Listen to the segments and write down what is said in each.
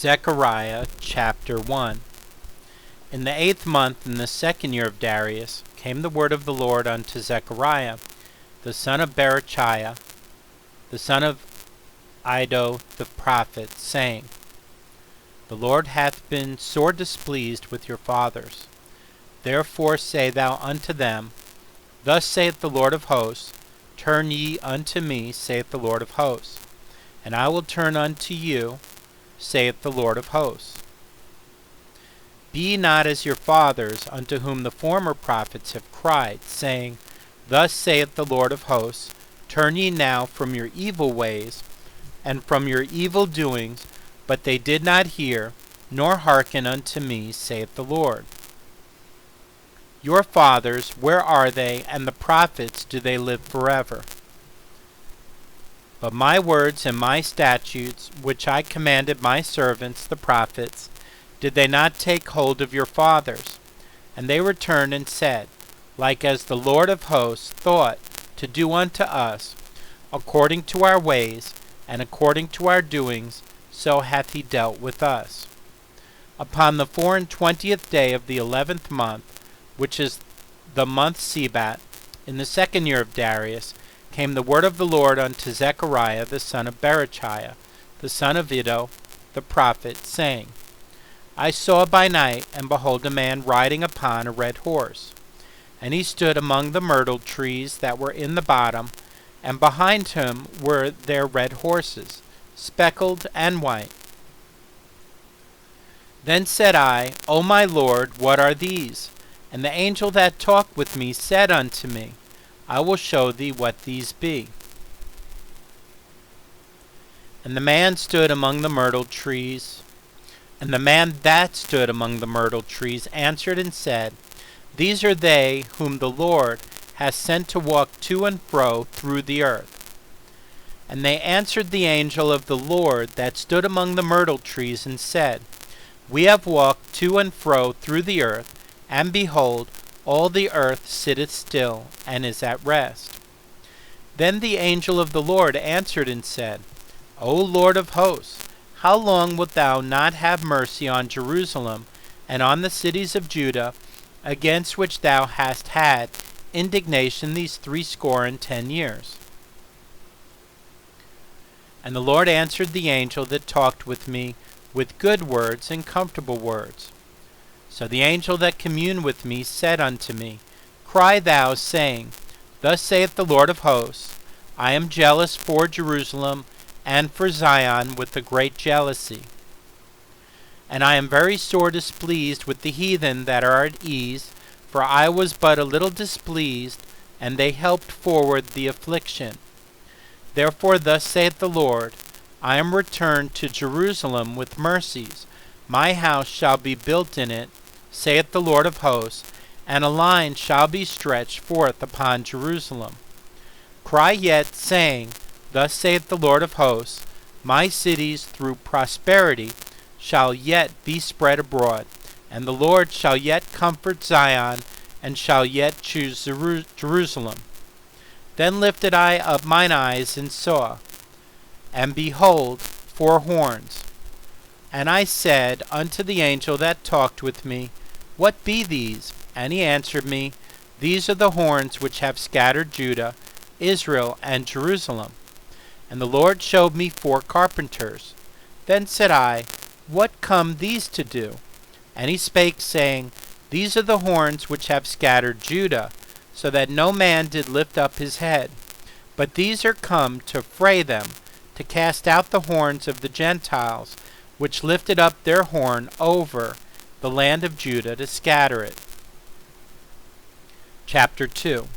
Zechariah chapter 1. In the 8th month, in the 2nd year of Darius, came the word of the Lord unto Zechariah, the son of Berechiah, the son of Iddo the prophet, saying, The Lord hath been sore displeased with your fathers. Therefore say thou unto them, Thus saith the Lord of hosts, Turn ye unto me, saith the Lord of hosts, and I will turn unto you, saith the Lord of hosts. Be ye not as your fathers, unto whom the former prophets have cried, saying, Thus saith the Lord of hosts, Turn ye now from your evil ways, and from your evil doings, but they did not hear, nor hearken unto me, saith the Lord. Your fathers, where are they, and the prophets, do they live forever? But my words and my statutes, which I commanded my servants the prophets, did they not take hold of your fathers? And they returned and said, Like as the Lord of hosts thought to do unto us, according to our ways, and according to our doings, so hath he dealt with us. Upon the 24th day of the 11th month, which is the month Sebat, in the 2nd year of Darius, came the word of the Lord unto Zechariah the son of Berechiah, the son of Iddo, the prophet, saying, I saw by night, and behold a man riding upon a red horse. And he stood among the myrtle trees that were in the bottom, and behind him were their red horses, speckled and white. Then said I, O my Lord, what are these? And the angel that talked with me said unto me, I will show thee what these be. And the man that stood among the myrtle trees answered and said, These are they whom the Lord hath sent to walk to and fro through the earth. And they answered the angel of the Lord that stood among the myrtle trees, and said, We have walked to and fro through the earth, and behold, all the earth sitteth still, and is at rest. Then the angel of the Lord answered and said, O Lord of hosts, how long wilt thou not have mercy on Jerusalem, and on the cities of Judah, against which thou hast had indignation these 70 years? And the Lord answered the angel that talked with me with good words and comfortable words. So the angel that communed with me said unto me, Cry thou, saying, Thus saith the Lord of hosts, I am jealous for Jerusalem and for Zion with a great jealousy. And I am very sore displeased with the heathen that are at ease, for I was but a little displeased, and they helped forward the affliction. Therefore thus saith the Lord, I am returned to Jerusalem with mercies. My house shall be built in it, saith the Lord of hosts, and a line shall be stretched forth upon Jerusalem. Cry yet, saying, Thus saith the Lord of hosts, My cities through prosperity shall yet be spread abroad, and the Lord shall yet comfort Zion, and shall yet choose Jerusalem. Then lifted I up mine eyes and saw, and behold, 4 horns. And I said unto the angel that talked with me, What be these? And he answered me, These are the horns which have scattered Judah, Israel, and Jerusalem. And the Lord showed me 4 carpenters. Then said I, What come these to do? And he spake, saying, These are the horns which have scattered Judah, so that no man did lift up his head. But these are come to fray them, to cast out the horns of the Gentiles, which lifted up their horn over the land of Judah to scatter it. Chapter 2.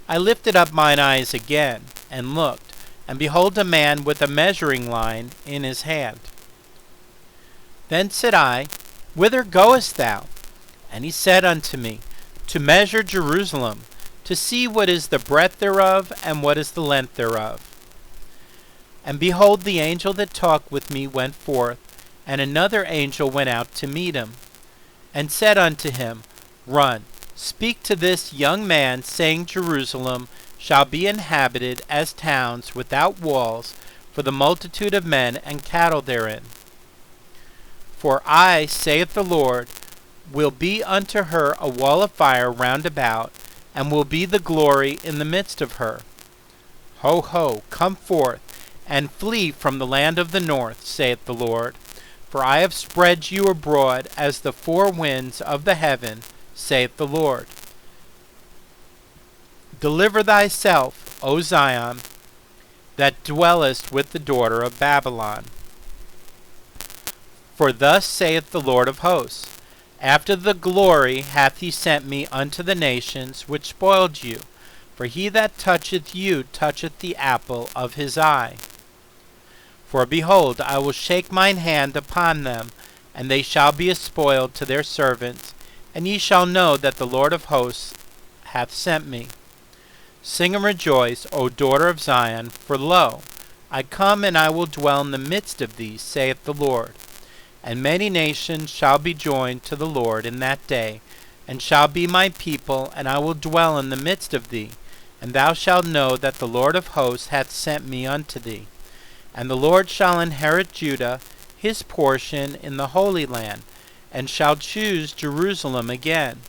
I lifted up mine eyes again, and looked, and behold a man with a measuring line in his hand. Then said I, Whither goest thou? And he said unto me, To measure Jerusalem, to see what is the breadth thereof, and what is the length thereof. And behold, the angel that talked with me went forth, and another angel went out to meet him, and said unto him, Run, speak to this young man, saying, Jerusalem shall be inhabited as towns without walls, for the multitude of men and cattle therein. For I, saith the Lord, will be unto her a wall of fire round about, and will be the glory in the midst of her. Ho, ho, come forth, and flee from the land of the north, saith the Lord. For I have spread you abroad as the four winds of the heaven, saith the Lord. Deliver thyself, O Zion, that dwellest with the daughter of Babylon. For thus saith the Lord of hosts, After the glory hath he sent me unto the nations which spoiled you, for he that toucheth you toucheth the apple of his eye. For behold, I will shake mine hand upon them, and they shall be a spoil to their servants, and ye shall know that the Lord of hosts hath sent me. Sing and rejoice, O daughter of Zion, for lo, I come and I will dwell in the midst of thee, saith the Lord. And many nations shall be joined to the Lord in that day, and shall be my people, and I will dwell in the midst of thee. And thou shalt know that the Lord of hosts hath sent me unto thee. And the Lord shall inherit Judah, his portion in the Holy Land, and shall choose Jerusalem again.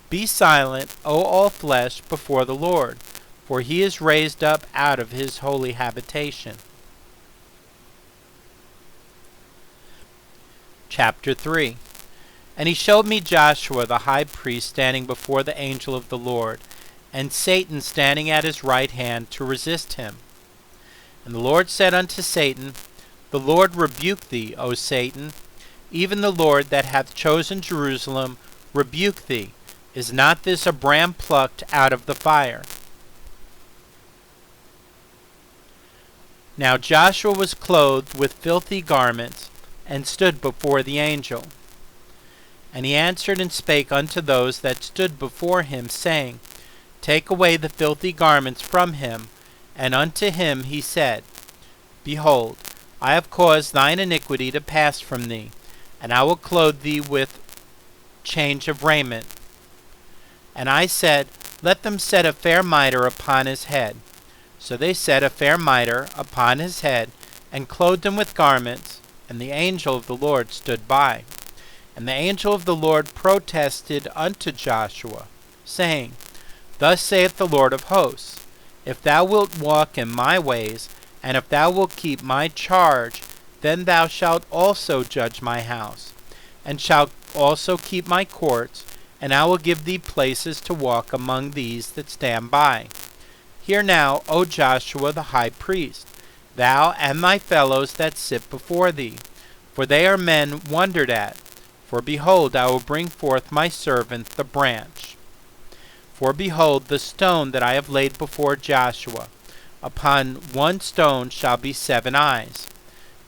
Be silent, O all flesh, before the Lord, for he is raised up out of his holy habitation. Chapter 3. And he showed me Joshua the high priest standing before the angel of the Lord, and Satan standing at his right hand to resist him. And the Lord said unto Satan, The Lord rebuke thee, O Satan. Even the Lord that hath chosen Jerusalem rebuke thee. Is not this a brand plucked out of the fire? Now Joshua was clothed with filthy garments, and stood before the angel. And he answered and spake unto those that stood before him, saying, Take away the filthy garments from him. And unto him he said, Behold, I have caused thine iniquity to pass from thee, and I will clothe thee with change of raiment. And I said, Let them set a fair mitre upon his head. So they set a fair mitre upon his head, and clothed him with garments, and the angel of the Lord stood by. And the angel of the Lord protested unto Joshua, saying, Thus saith the Lord of hosts, If thou wilt walk in my ways, and if thou wilt keep my charge, then thou shalt also judge my house, and shalt also keep my courts, and I will give thee places to walk among these that stand by. Hear now, O Joshua the high priest, thou and thy fellows that sit before thee, for they are men wondered at. For behold, I will bring forth my servant the branch. For behold, the stone that I have laid before Joshua, upon one stone shall be 7 eyes.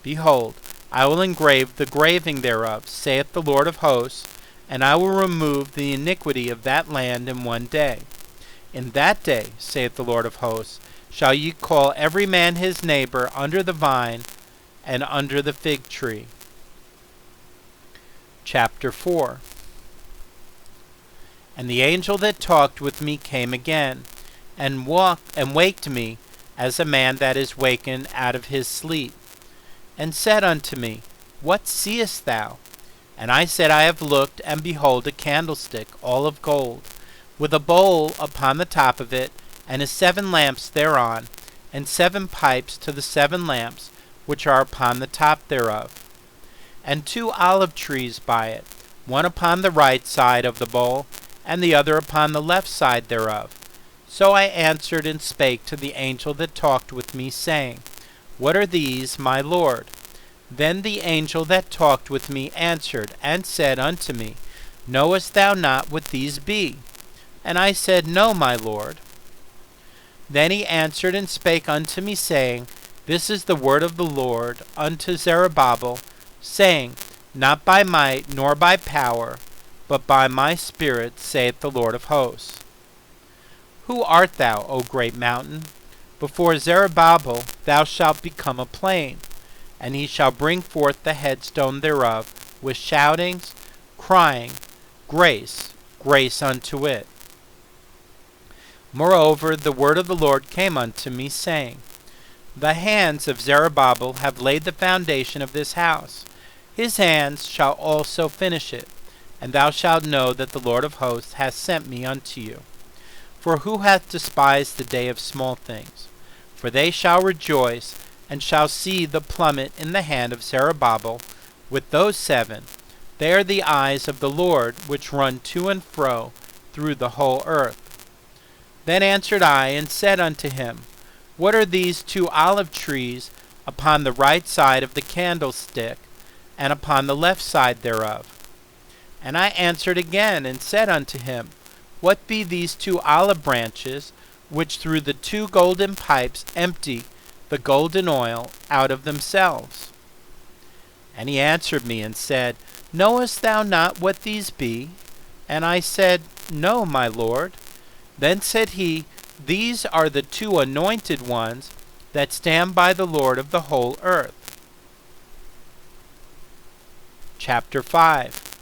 Behold, I will engrave the graving thereof, saith the Lord of hosts, and I will remove the iniquity of that land in one day. In that day, saith the Lord of hosts, shall ye call every man his neighbor under the vine and under the fig tree. Chapter 4. And the angel that talked with me came again, and waked me as a man that is wakened out of his sleep, and said unto me, What seest thou? And I said, I have looked, and behold a candlestick, all of gold, with a bowl upon the top of it, and his 7 lamps thereon, and 7 pipes to the 7 lamps which are upon the top thereof, and 2 olive trees by it, one upon the right side of the bowl, and the other upon the left side thereof. So I answered and spake to the angel that talked with me, saying, What are these, my Lord? Then the angel that talked with me answered and said unto me, Knowest thou not what these be? And I said, No, my Lord. Then he answered and spake unto me, saying, This is the word of the Lord unto Zerubbabel, saying, Not by might nor by power, but by my Spirit, saith the Lord of hosts. Who art thou, O great mountain? Before Zerubbabel thou shalt become a plain, and he shall bring forth the headstone thereof with shoutings, crying, Grace, grace unto it. Moreover, the word of the Lord came unto me, saying, The hands of Zerubbabel have laid the foundation of this house, his hands shall also finish it, and thou shalt know that the Lord of hosts hath sent me unto you. For who hath despised the day of small things? For they shall rejoice, and shall see the plummet in the hand of Zerubbabel with those 7. They are the eyes of the Lord, which run to and fro through the whole earth. Then answered I, and said unto him, What are these 2 olive trees upon the right side of the candlestick, and upon the left side thereof? And I answered again, and said unto him, What be these 2 olive branches, which through the 2 golden pipes empty the golden oil out of themselves? And he answered me, and said, Knowest thou not what these be? And I said, No, my Lord. Then said he, These are the 2 anointed ones that stand by the Lord of the whole earth. Chapter 5.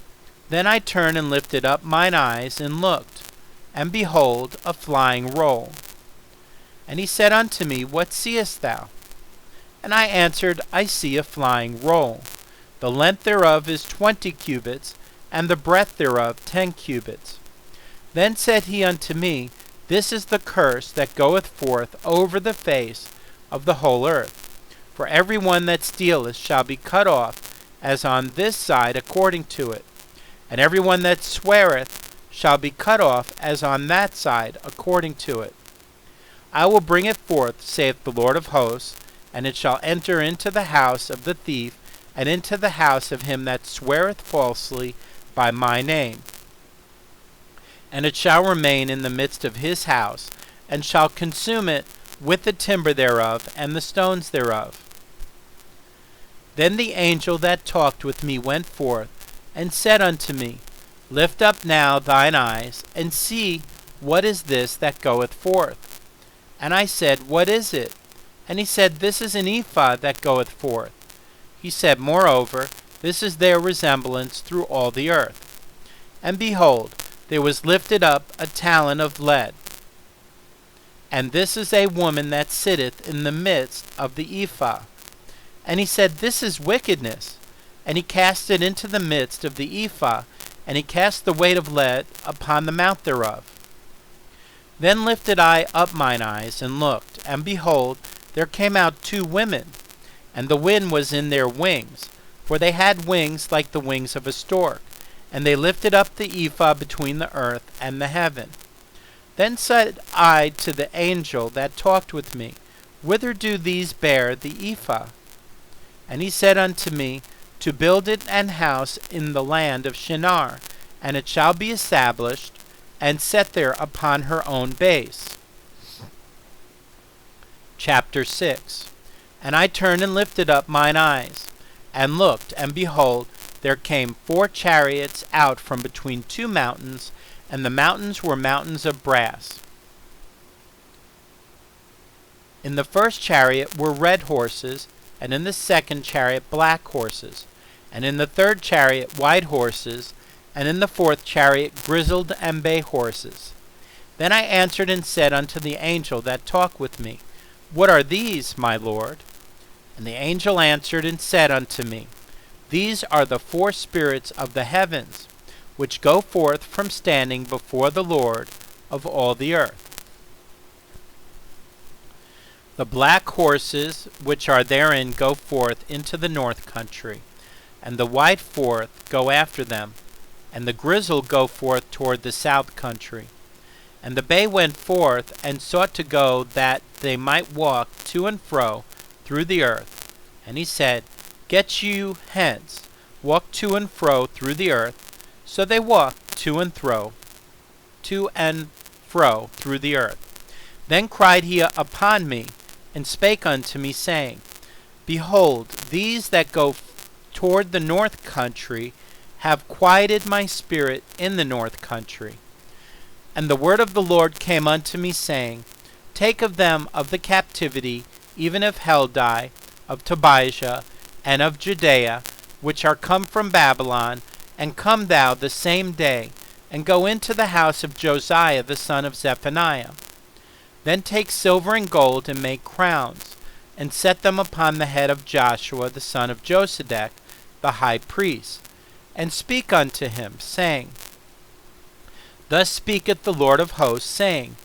Then I turned and lifted up mine eyes, and looked, and behold, a flying roll. And he said unto me, What seest thou? And I answered, I see a flying roll. The length thereof is 20 cubits, and the breadth thereof 10 cubits. Then said he unto me, This is the curse that goeth forth over the face of the whole earth. For every one that stealeth shall be cut off, as on this side according to it. And every one that sweareth shall be cut off, as on that side according to it. I will bring it forth, saith the Lord of hosts, and it shall enter into the house of the thief, and into the house of him that sweareth falsely by my name. And it shall remain in the midst of his house, and shall consume it with the timber thereof, and the stones thereof. Then the angel that talked with me went forth, and said unto me, Lift up now thine eyes, and see what is this that goeth forth. And I said, What is it? And he said, This is an ephah that goeth forth. He said, Moreover, this is their resemblance through all the earth. And behold, there was lifted up a talent of lead. And this is a woman that sitteth in the midst of the ephah. And he said, This is wickedness. And he cast it into the midst of the ephah, and he cast the weight of lead upon the mount thereof. Then lifted I up mine eyes, and looked, and behold, there came out 2 women, and the wind was in their wings, for they had wings like the wings of a stork, and they lifted up the ephah between the earth and the heaven. Then said I to the angel that talked with me, Whither do these bear the ephah? And he said unto me, To build it an house in the land of Shinar, and it shall be established, and set there upon her own base. Chapter 6. And I turned and lifted up mine eyes, and looked, and behold, there came 4 chariots out from between 2 mountains, and the mountains were mountains of brass. In the first chariot were red horses, and in the second chariot black horses, and in the third chariot white horses, and in the fourth chariot grizzled and bay horses. Then I answered and said unto the angel that talked with me, What are these, my Lord? And the angel answered and said unto me, These are the 4 spirits of the heavens, which go forth from standing before the Lord of all the earth. The black horses which are therein go forth into the north country, and the white forth go after them, and the grizzle go forth toward the south country. And the bay went forth, and sought to go that they might walk to and fro through the earth. And he said, Get you hence, walk to and fro through the earth. So they walked to and fro through the earth. Then cried he upon me, and spake unto me, saying, Behold, these that go toward the north country have quieted my spirit in the north country. And the word of the Lord came unto me, saying, Take of them of the captivity, even of Heldai, of Tobijah, and of Judea, which are come from Babylon, and come thou the same day, and go into the house of Josiah the son of Zephaniah. Then take silver and gold, and make crowns, and set them upon the head of Joshua the son of Josedech, the high priest, and speak unto him, saying, Thus speaketh the Lord of hosts, saying,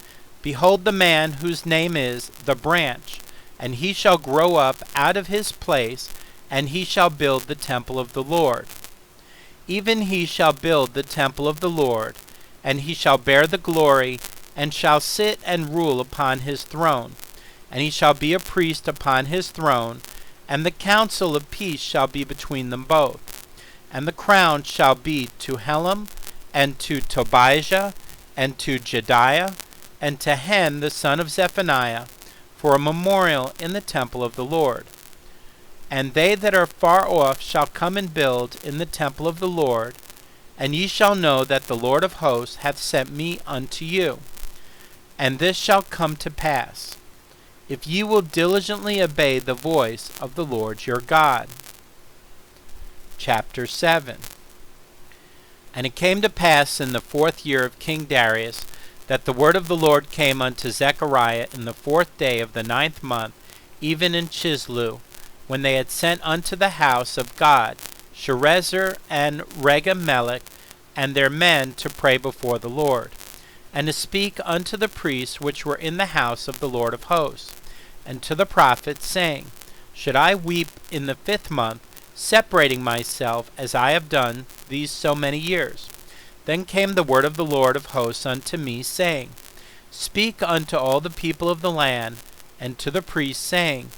Behold the man whose name is the branch, and he shall grow up out of his place, and he shall build the temple of the Lord. Even he shall build the temple of the Lord, and he shall bear the glory, and shall sit and rule upon his throne. And he shall be a priest upon his throne, and the counsel of peace shall be between them both. And the crown shall be to Helem, and to Tobijah, and to Jediah, and to Hen the son of Zephaniah, for a memorial in the temple of the Lord. And they that are far off shall come and build in the temple of the Lord, and ye shall know that the Lord of hosts hath sent me unto you. And this shall come to pass, if ye will diligently obey the voice of the Lord your God. Chapter 7. And it came to pass in the 4th year of King Darius, that the word of the Lord came unto Zechariah in the 4th day of the 9th month, even in Chislu, when they had sent unto the house of God Sherezer and Regamelech and their men to pray before the Lord, and to speak unto the priests which were in the house of the Lord of hosts, and to the prophets, saying, Should I weep in the 5th month, separating myself as I have done these so many years? Then came the word of the Lord of hosts unto me, saying, Speak unto all the people of the land, and to the priests, saying,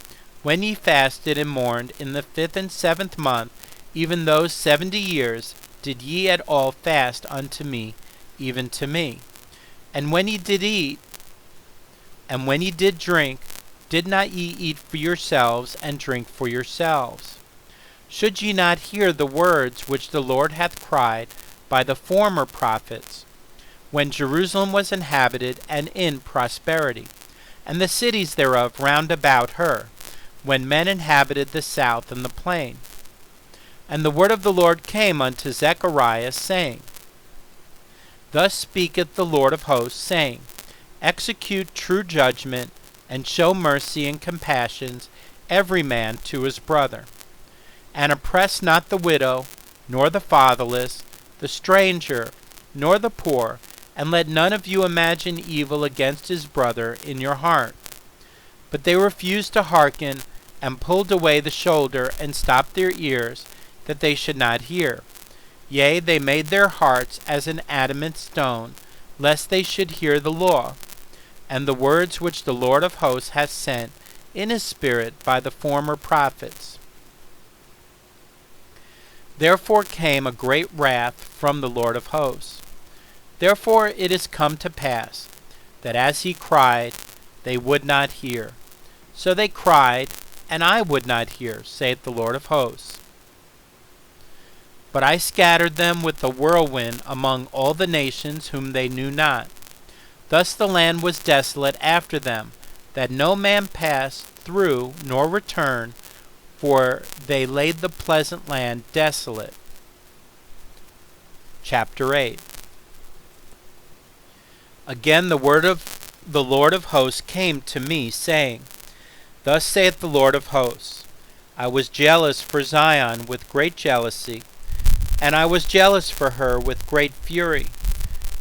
When ye fasted and mourned in the 5th and 7th month, even those 70 years, did ye at all fast unto me, even to me? And when ye did eat, and when ye did drink, did not ye eat for yourselves, and drink for yourselves? Should ye not hear the words which the Lord hath cried by the former prophets, when Jerusalem was inhabited and in prosperity, and the cities thereof round about her, when men inhabited the south and the plain? And the word of the Lord came unto Zechariah, saying, Thus speaketh the Lord of hosts, saying, Execute true judgment, and show mercy and compassions every man to his brother. And oppress not the widow, nor the fatherless, the stranger, nor the poor, and let none of you imagine evil against his brother in your heart. But they refused to hearken, and pulled away the shoulder, and stopped their ears, that they should not hear. Yea, they made their hearts as an adamant stone, lest they should hear the law, and the words which the Lord of hosts hath sent in his Spirit by the former prophets. Therefore came a great wrath from the Lord of hosts. Therefore it is come to pass, that as he cried, they would not hear. So they cried, and I would not hear, saith the Lord of hosts. But I scattered them with the whirlwind among all the nations whom they knew not. Thus the land was desolate after them, that no man passed through nor returned, for they laid the pleasant land desolate. Chapter 8. Again the word of the Lord of hosts came to me, saying, Thus saith the Lord of hosts, I was jealous for Zion with great jealousy, and I was jealous for her with great fury.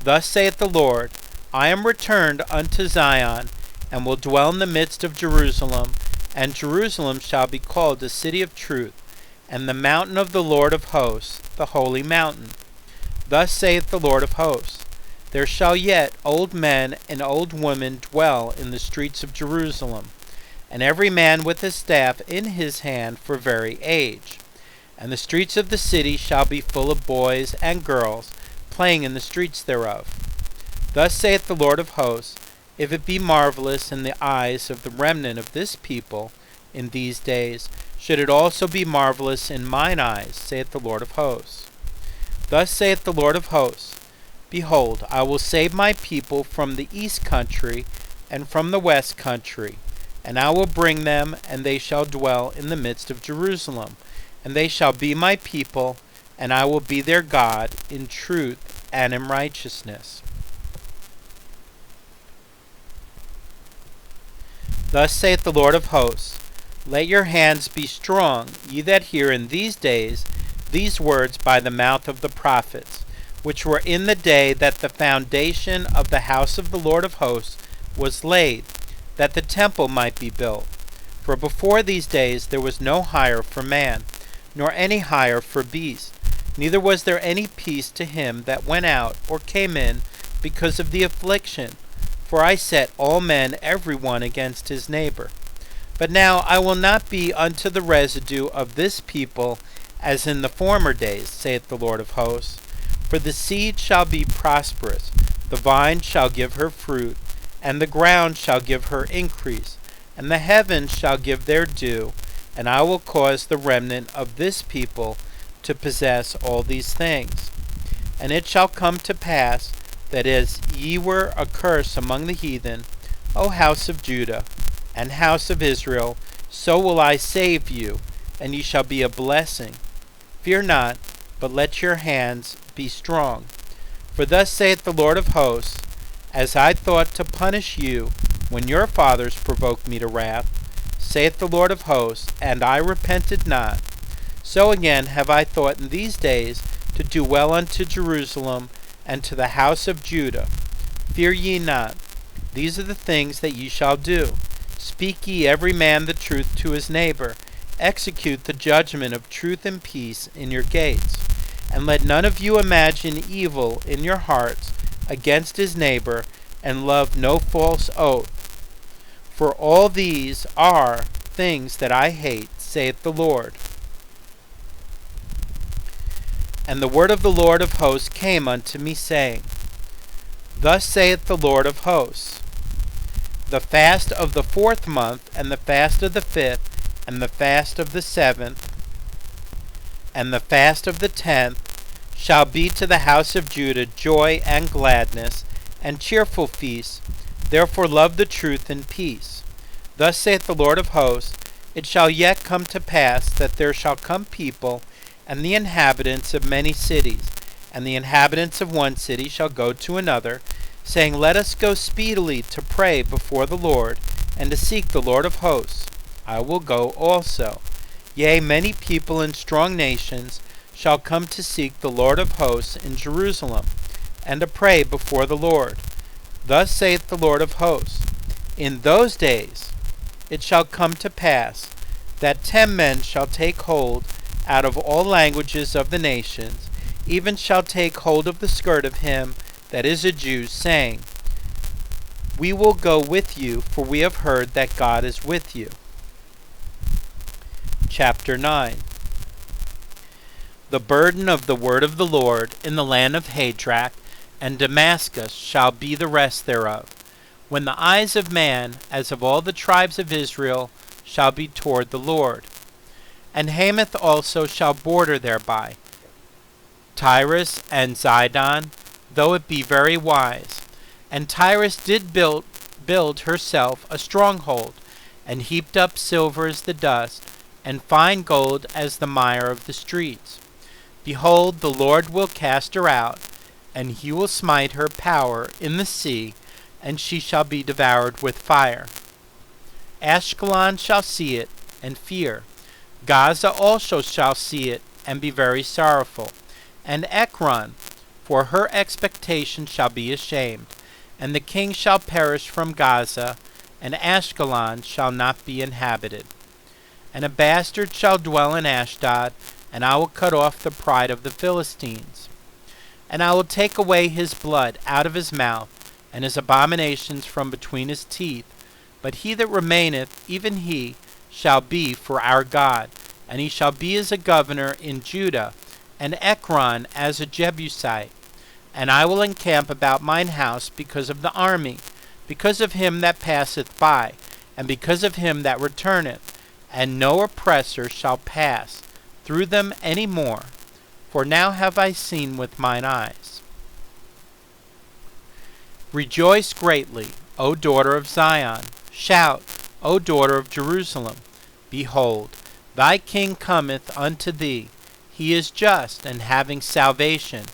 Thus saith the Lord, I am returned unto Zion, and will dwell in the midst of Jerusalem, and Jerusalem shall be called the city of truth, and the mountain of the Lord of hosts, the holy mountain. Thus saith the Lord of hosts, There shall yet old men and old women dwell in the streets of Jerusalem, and every man with his staff in his hand for very age. And the streets of the city shall be full of boys and girls, playing in the streets thereof. Thus saith the Lord of hosts, If it be marvelous in the eyes of the remnant of this people in these days, should it also be marvelous in mine eyes, saith the Lord of hosts. Thus saith the Lord of hosts, Behold, I will save my people from the east country and from the west country, and I will bring them, and they shall dwell in the midst of Jerusalem, and they shall be my people, and I will be their God in truth and in righteousness. Thus saith the Lord of hosts, Let your hands be strong, ye that hear in these days, these words by the mouth of the prophets, which were in the day that the foundation of the house of the Lord of hosts was laid, that the temple might be built. For before these days there was no hire for man, nor any hire for beast, neither was there any peace to him that went out or came in, because of the affliction. For I set all men every one against his neighbor. But now I will not be unto the residue of this people as in the former days, saith the Lord of hosts. For the seed shall be prosperous, the vine shall give her fruit, and the ground shall give her increase, and the heavens shall give their dew, and I will cause the remnant of this people to possess all these things. And it shall come to pass, that as ye were a curse among the heathen, O house of Judah, and house of Israel, so will I save you, and ye shall be a blessing. Fear not, but let your hands be strong. For thus saith the Lord of hosts, as I thought to punish you when your fathers provoked me to wrath, saith the Lord of hosts, and I repented not, so again have I thought in these days to do well unto Jerusalem and to the house of Judah. Fear ye not. These are the things that ye shall do. Speak ye every man the truth to his neighbor. Execute the judgment of truth and peace in your gates. And let none of you imagine evil in your hearts against his neighbor, and love no false oath. For all these are things that I hate, saith the Lord. And the word of the Lord of hosts came unto me, saying, Thus saith the Lord of hosts, the fast of the 4th month, and the fast of the 5th, and the fast of the 7th, and the fast of the 10th, shall be to the house of Judah joy and gladness, and cheerful feasts. Therefore love the truth and peace. Thus saith the Lord of hosts, It shall yet come to pass that there shall come people, and the inhabitants of many cities, and the inhabitants of one city shall go to another, saying, Let us go speedily to pray before the Lord, and to seek the Lord of hosts. I will go also. Yea, many people and strong nations shall come to seek the Lord of hosts in Jerusalem, and to pray before the Lord. Thus saith the Lord of hosts, In those days it shall come to pass, that 10 men shall take hold out of all languages of the nations, even shall take hold of the skirt of him that is a Jew, saying, We will go with you, for we have heard that God is with you. Chapter 9. The burden of the word of the Lord in the land of Hadrach and Damascus shall be the rest thereof, when the eyes of man, as of all the tribes of Israel, shall be toward the Lord. And Hamath also shall border thereby, Tyrus and Zidon, though it be very wise. And Tyrus did build herself a stronghold, and heaped up silver as the dust, and fine gold as the mire of the streets. Behold, the Lord will cast her out, and he will smite her power in the sea, and she shall be devoured with fire. Ashkelon shall see it, and fear. Gaza also shall see it, and be very sorrowful. And Ekron, for her expectation shall be ashamed. And the king shall perish from Gaza, and Ashkelon shall not be inhabited. And a bastard shall dwell in Ashdod, and I will cut off the pride of the Philistines. And I will take away his blood out of his mouth, and his abominations from between his teeth. But he that remaineth, even he, shall be for our God, and he shall be as a governor in Judah, and Ekron as a Jebusite. And I will encamp about mine house because of the army, because of him that passeth by, and because of him that returneth, and no oppressor shall pass through them any more, for now have I seen with mine eyes. Rejoice greatly, O daughter of Zion. Shout, O daughter of Jerusalem. Behold, thy king cometh unto thee. He is just, and having salvation,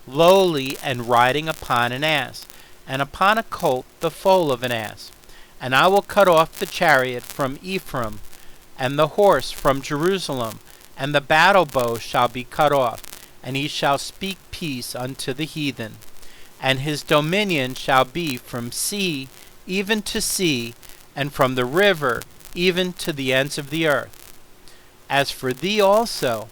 lowly, and riding upon an ass, and upon a colt the foal of an ass. And I will cut off the chariot from Ephraim, and the horse from Jerusalem, and the battle bow shall be cut off, and he shall speak peace unto the heathen. And his dominion shall be from sea even to sea, and from the river even to the ends of the earth. As for thee also,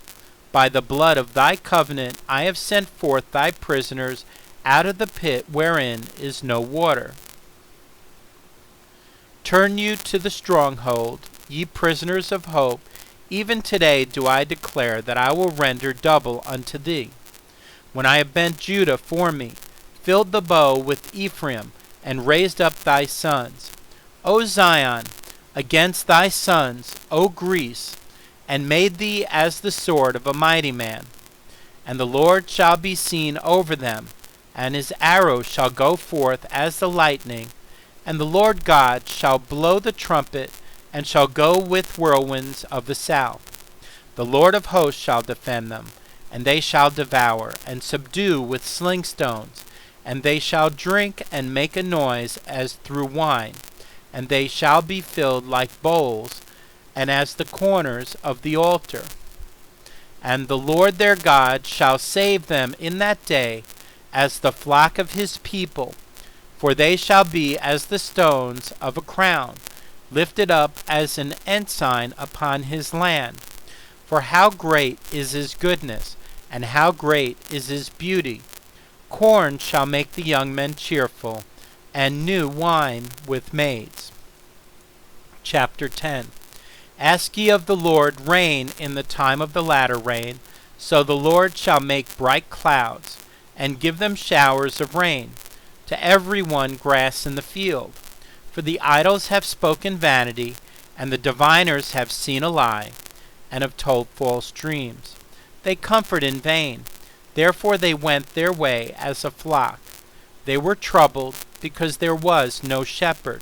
by the blood of thy covenant I have sent forth thy prisoners out of the pit wherein is no water. Turn you to the stronghold, ye prisoners of hope. Even today do I declare that I will render double unto thee. When I have bent Judah for me, filled the bow with Ephraim, and raised up thy sons, O Zion, against thy sons, O Greece, and made thee as the sword of a mighty man. And the Lord shall be seen over them, and his arrow shall go forth as the lightning, and the Lord God shall blow the trumpet, and shall go with whirlwinds of the south. The Lord of hosts shall defend them, and they shall devour, and subdue with sling stones, and they shall drink and make a noise as through wine, and they shall be filled like bowls, and as the corners of the altar. And the Lord their God shall save them in that day as the flock of his people, for they shall be as the stones of a crown, lifted up as an ensign upon his land. For how great is his goodness, and how great is his beauty! Corn shall make the young men cheerful, and new wine with maids. Chapter 10. Ask ye of the Lord rain in the time of the latter rain, so the Lord shall make bright clouds, and give them showers of rain, to every one grass in the field. For the idols have spoken vanity, and the diviners have seen a lie, and have told false dreams. They comfort in vain, therefore they went their way as a flock. They were troubled, because there was no shepherd.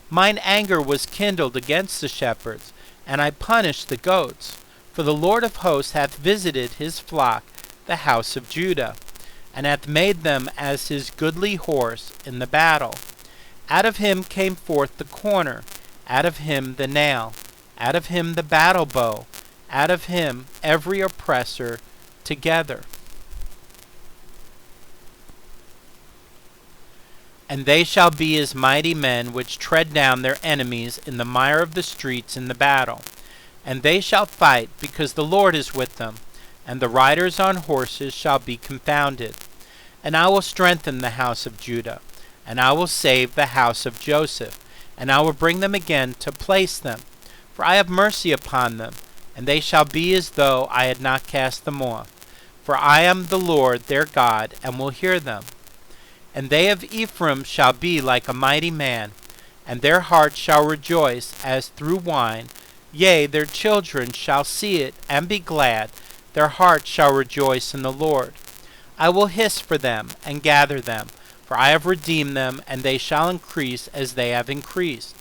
Mine anger was kindled against the shepherds, and I punished the goats. For the Lord of hosts hath visited his flock, the house of Judah, and hath made them as his goodly horse in the battle. Out of him came forth the corner, out of him the nail, out of him the battle bow, out of him every oppressor together. And they shall be as mighty men which tread down their enemies in the mire of the streets in the battle. And they shall fight, because the Lord is with them, and the riders on horses shall be confounded. And I will strengthen the house of Judah, and I will save the house of Joseph, and I will bring them again to place them. For I have mercy upon them, and they shall be as though I had not cast them off. For I am the Lord their God, and will hear them. And they of Ephraim shall be like a mighty man, and their heart shall rejoice as through wine. Yea, their children shall see it, and be glad. Their heart shall rejoice in the Lord. I will hiss for them, and gather them, for I have redeemed them, and they shall increase as they have increased.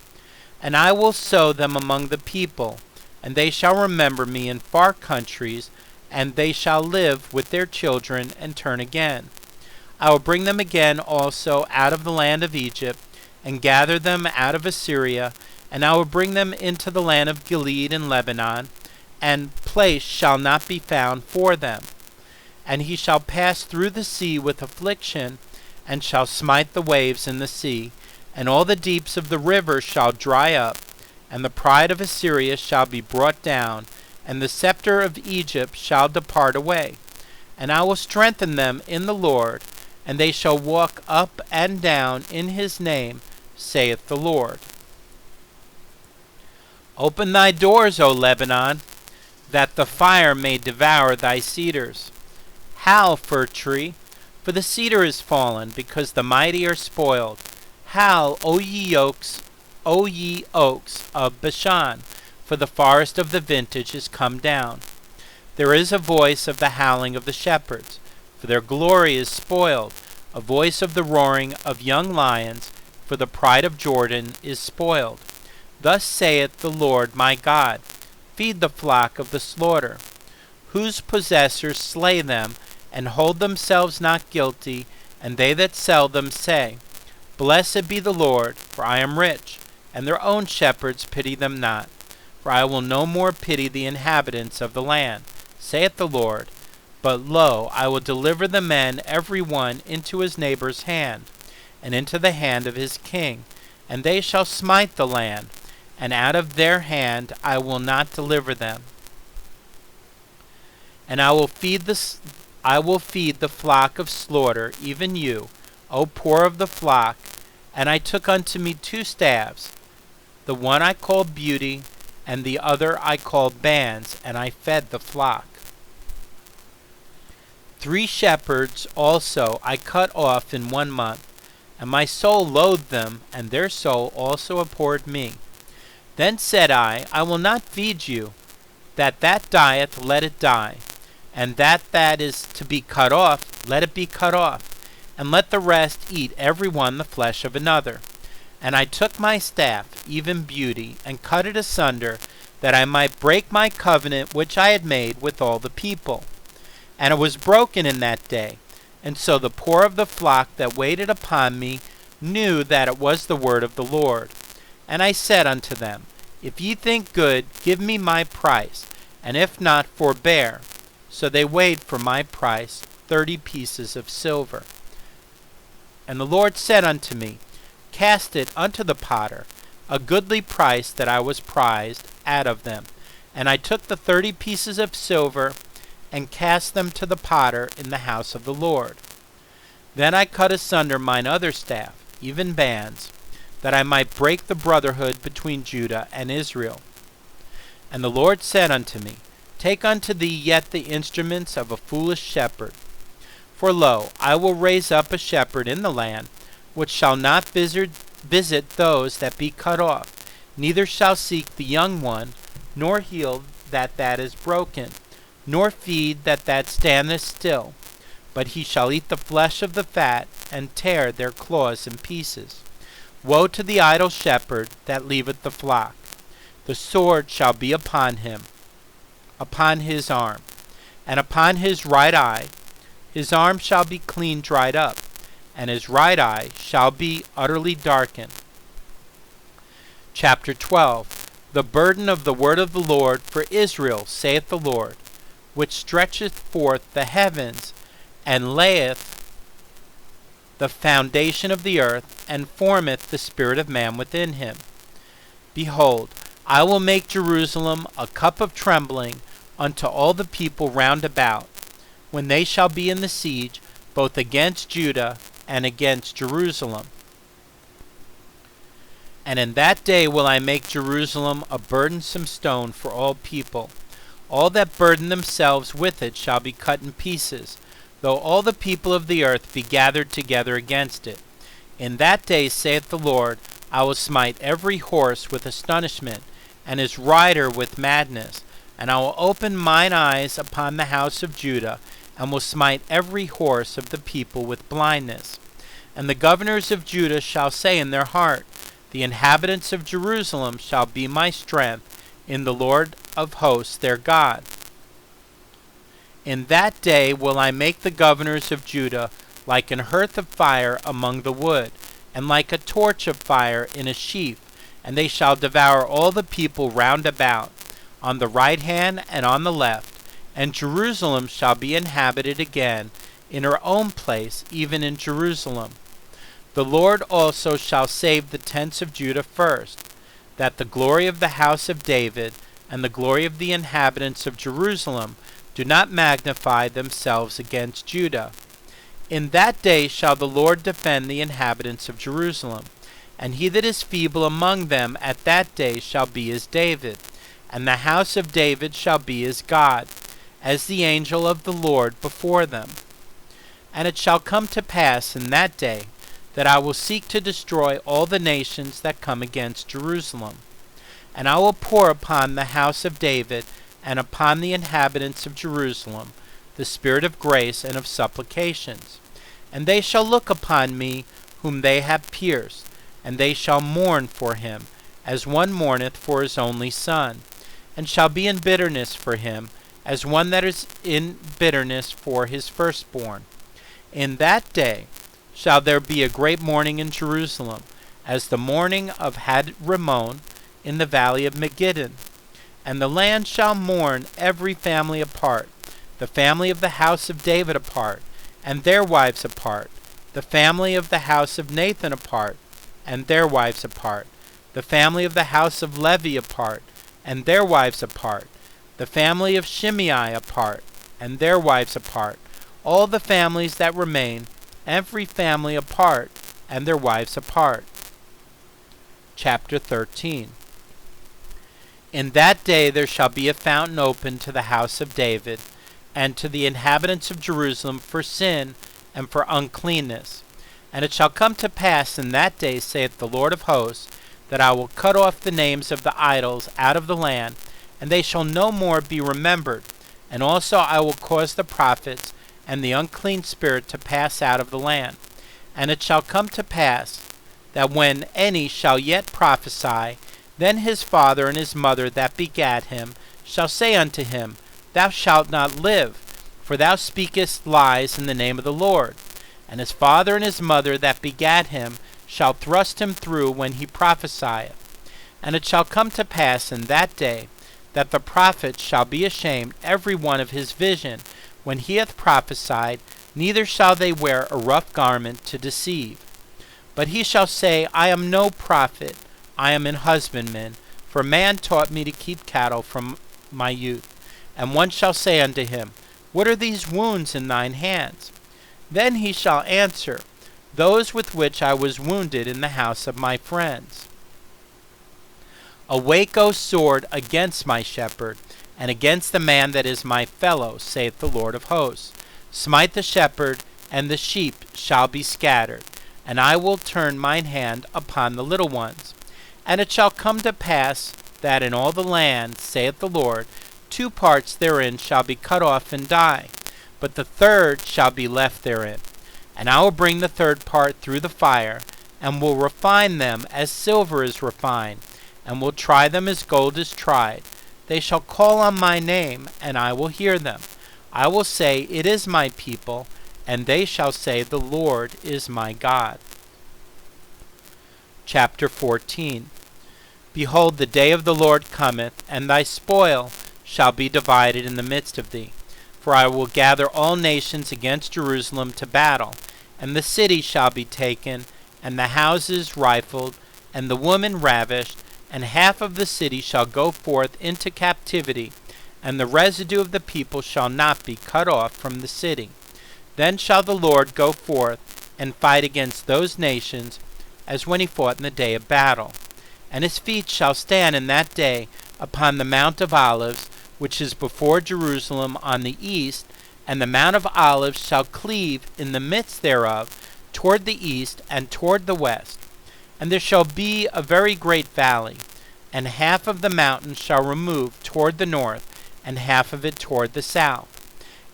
And I will sow them among the people, and they shall remember me in far countries, and they shall live with their children, and turn again. I will bring them again also out of the land of Egypt, and gather them out of Assyria, and I will bring them into the land of Gilead and Lebanon, and place shall not be found for them. And he shall pass through the sea with affliction, and shall smite the waves in the sea, and all the deeps of the river shall dry up, and the pride of Assyria shall be brought down, and the scepter of Egypt shall depart away. And I will strengthen them in the Lord, and they shall walk up and down in his name, saith the Lord. Open thy doors, O Lebanon, that the fire may devour thy cedars. Howl, fir tree, for the cedar is fallen, because the mighty are spoiled. Howl, O ye oaks of Bashan, for the forest of the vintage is come down. There is a voice of the howling of the shepherds, for their glory is spoiled, a voice of the roaring of young lions, for the pride of Jordan is spoiled. Thus saith the Lord my God, feed the flock of the slaughter, whose possessors slay them, and hold themselves not guilty, and they that sell them say, Blessed be the Lord, for I am rich, and their own shepherds pity them not. for I will no more pity the inhabitants of the land, saith the Lord. But lo, I will deliver the men every one into his neighbor's hand, and into the hand of his king, and they shall smite the land, and out of their hand I will not deliver them. And I will feed the flock of slaughter, even you, O poor of the flock. And I took unto me 2 staves, the one I called Beauty, and the other I called Bands, and I fed the flock. 3 shepherds also I cut off in 1 month, and my soul loathed them, and their soul also abhorred me. Then said I will not feed you. That dieth, let it die, and that is to be cut off, let it be cut off, and let the rest eat every one the flesh of another. And I took my staff, even Beauty, and cut it asunder, that I might break my covenant which I had made with all the people. And it was broken in that day. And so the poor of the flock that waited upon me knew that it was the word of the Lord. And I said unto them, If ye think good, give me my price, and if not, forbear. So they weighed for my price 30 pieces of silver. And the Lord said unto me, Cast it unto the potter, a goodly price that I was prized out of them. And I took the 30 pieces of silver, and cast them to the potter in the house of the Lord. Then I cut asunder mine other staff, even Bands, that I might break the brotherhood between Judah and Israel. And the Lord said unto me, Take unto thee yet the instruments of a foolish shepherd. For lo, I will raise up a shepherd in the land, which shall not visit those that be cut off, neither shall seek the young one, nor heal that is broken, nor feed that standeth still. But he shall eat the flesh of the fat, and tear their claws in pieces. Woe to the idle shepherd that leaveth the flock! The sword shall be upon him, upon his arm, and upon his right eye. His arm shall be clean dried up, and his right eye shall be utterly darkened. Chapter 12. The burden of the word of the Lord for Israel, saith the Lord, which stretcheth forth the heavens, and layeth the foundation of the earth, and formeth the spirit of man within him. Behold, I will make Jerusalem a cup of trembling unto all the people round about, when they shall be in the siege, both against Judah and against Jerusalem. And in that day will I make Jerusalem a burdensome stone for all people. All that burden themselves with it shall be cut in pieces, though all the people of the earth be gathered together against it. In that day, saith the Lord, I will smite every horse with astonishment, and his rider with madness. And I will open mine eyes upon the house of Judah, and will smite every horse of the people with blindness. And the governors of Judah shall say in their heart, The inhabitants of Jerusalem shall be my strength in the Lord of hosts their God. In that day will I make the governors of Judah like an hearth of fire among the wood, and like a torch of fire in a sheaf, and they shall devour all the people round about, on the right hand and on the left, and Jerusalem shall be inhabited again in her own place, even in Jerusalem. The Lord also shall save the tents of Judah first, that the glory of the house of David and the glory of the inhabitants of Jerusalem do not magnify themselves against Judah. In that day shall the Lord defend the inhabitants of Jerusalem, and he that is feeble among them at that day shall be as David, and the house of David shall be as God, as the angel of the Lord before them. And it shall come to pass in that day that I will seek to destroy all the nations that come against Jerusalem. And I will pour upon the house of David and upon the inhabitants of Jerusalem the spirit of grace and of supplications. And they shall look upon me whom they have pierced, and they shall mourn for him, as one mourneth for his only son, and shall be in bitterness for him, as one that is in bitterness for his firstborn. In that day shall there be a great mourning in Jerusalem, as the mourning of Had Rimmon in the valley of Megiddon. And the land shall mourn every family apart, the family of the house of David apart, and their wives apart, the family of the house of Nathan apart, and their wives apart, the family of the house of Levi apart, and their wives apart, the family of Shimei apart, and their wives apart, all the families that remain, every family apart, and their wives apart. Chapter 13. In that day there shall be a fountain opened to the house of David, and to the inhabitants of Jerusalem for sin and for uncleanness. And it shall come to pass in that day, saith the Lord of hosts, that I will cut off the names of the idols out of the land, and they shall no more be remembered. And also I will cause the prophets and the unclean spirit to pass out of the land. And it shall come to pass that when any shall yet prophesy, then his father and his mother that begat him shall say unto him, Thou shalt not live, for thou speakest lies in the name of the Lord. And his father and his mother that begat him shall thrust him through when he prophesieth. And it shall come to pass in that day that the prophet shall be ashamed every one of his vision when he hath prophesied, neither shall they wear a rough garment to deceive. But he shall say, I am no prophet, I am an husbandman, for man taught me to keep cattle from my youth. And one shall say unto him, What are these wounds in thine hands? Then he shall answer, Those with which I was wounded in the house of my friends. Awake, O sword, against my shepherd, and against the man that is my fellow, saith the Lord of hosts. Smite the shepherd, and the sheep shall be scattered, and I will turn mine hand upon the little ones. And it shall come to pass that in all the land, saith the Lord, 2 parts therein shall be cut off and die, but the third shall be left therein. And I will bring the third part through the fire, and will refine them as silver is refined, and will try them as gold is tried. They shall call on my name, and I will hear them. I will say, It is my people, and they shall say, The Lord is my God. Chapter 14. Behold, the day of the Lord cometh, and thy spoil shall be divided in the midst of thee. For I will gather all nations against Jerusalem to battle, and the city shall be taken, and the houses rifled, and the women ravished, and half of the city shall go forth into captivity, and the residue of the people shall not be cut off from the city. Then shall the Lord go forth and fight against those nations, as when he fought in the day of battle. And his feet shall stand in that day upon the Mount of Olives, which is before Jerusalem on the east, and the Mount of Olives shall cleave in the midst thereof toward the east and toward the west. And there shall be a very great valley, and half of the mountain shall remove toward the north, and half of it toward the south.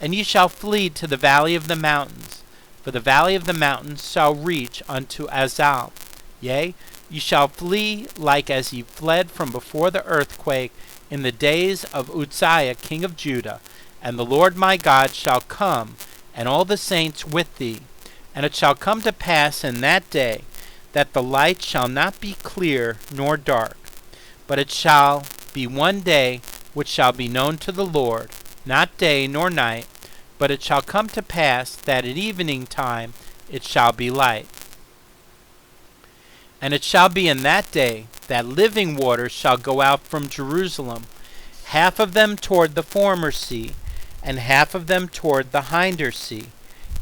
And ye shall flee to the valley of the mountains, for the valley of the mountains shall reach unto Azal. Yea, ye shall flee like as ye fled from before the earthquake in the days of Uzziah king of Judah. And the Lord my God shall come, and all the saints with thee. And it shall come to pass in that day, that the light shall not be clear nor dark, but it shall be one day which shall be known to the Lord, not day nor night, but it shall come to pass that at evening time it shall be light. And it shall be in that day that living waters shall go out from Jerusalem, half of them toward the former sea, and half of them toward the hinder sea.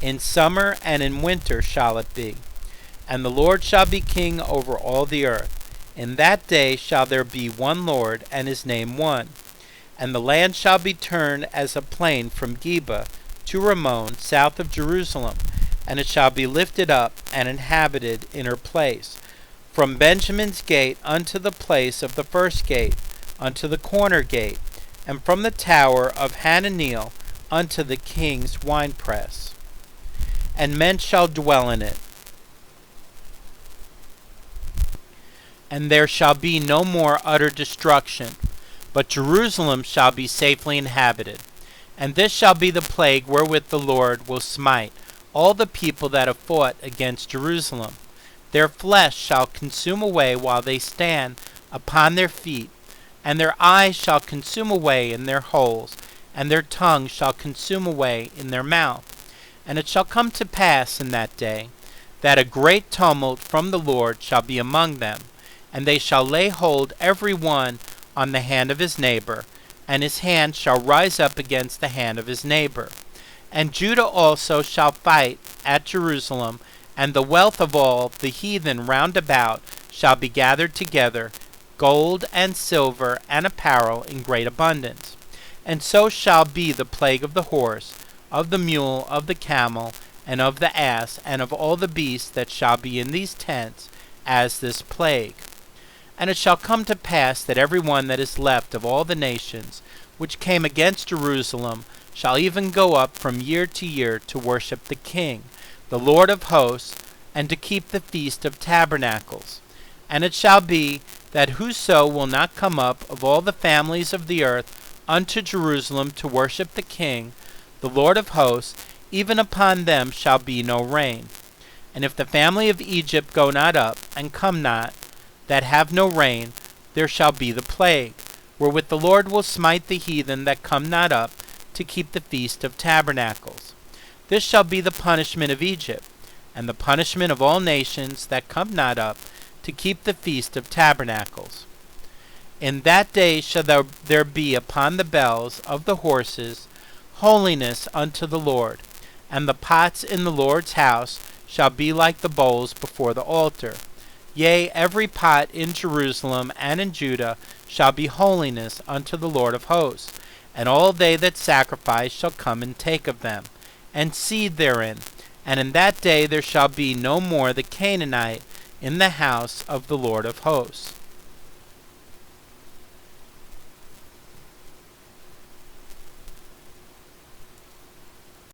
In summer and in winter shall it be. And the Lord shall be king over all the earth. In that day shall there be one Lord, and his name one. And the land shall be turned as a plain from Geba to Rimmon, south of Jerusalem, and it shall be lifted up and inhabited in her place, from Benjamin's gate unto the place of the first gate, unto the corner gate, and from the tower of Hananeel unto the king's winepress. And men shall dwell in it. And there shall be no more utter destruction, but Jerusalem shall be safely inhabited. And this shall be the plague wherewith the Lord will smite all the people that have fought against Jerusalem. Their flesh shall consume away while they stand upon their feet. and their eyes shall consume away in their holes, and their tongue shall consume away in their mouth. And it shall come to pass in that day, that a great tumult from the Lord shall be among them, and they shall lay hold every one on the hand of his neighbor, and his hand shall rise up against the hand of his neighbor. And Judah also shall fight at Jerusalem, and the wealth of all the heathen round about shall be gathered together, gold and silver and apparel in great abundance. And so shall be the plague of the horse, of the mule, of the camel, and of the ass, and of all the beasts that shall be in these tents, as this plague. And it shall come to pass that every one that is left of all the nations which came against Jerusalem shall even go up from year to year to worship the King, the Lord of hosts, and to keep the Feast of Tabernacles. And it shall be that whoso will not come up of all the families of the earth unto Jerusalem to worship the King, the Lord of hosts, even upon them shall be no rain. And if the family of Egypt go not up, and come not, that have no rain, there shall be the plague, wherewith the Lord will smite the heathen that come not up to keep the Feast of Tabernacles. This shall be the punishment of Egypt, and the punishment of all nations that come not up to keep the Feast of Tabernacles. In that day shall there be upon the bells of the horses holiness unto the Lord, and the pots in the Lord's house shall be like the bowls before the altar. Yea, every pot in Jerusalem and in Judah shall be holiness unto the Lord of hosts, and all they that sacrifice shall come and take of them, and seed therein. And in that day there shall be no more the Canaanite in the house of the Lord of hosts.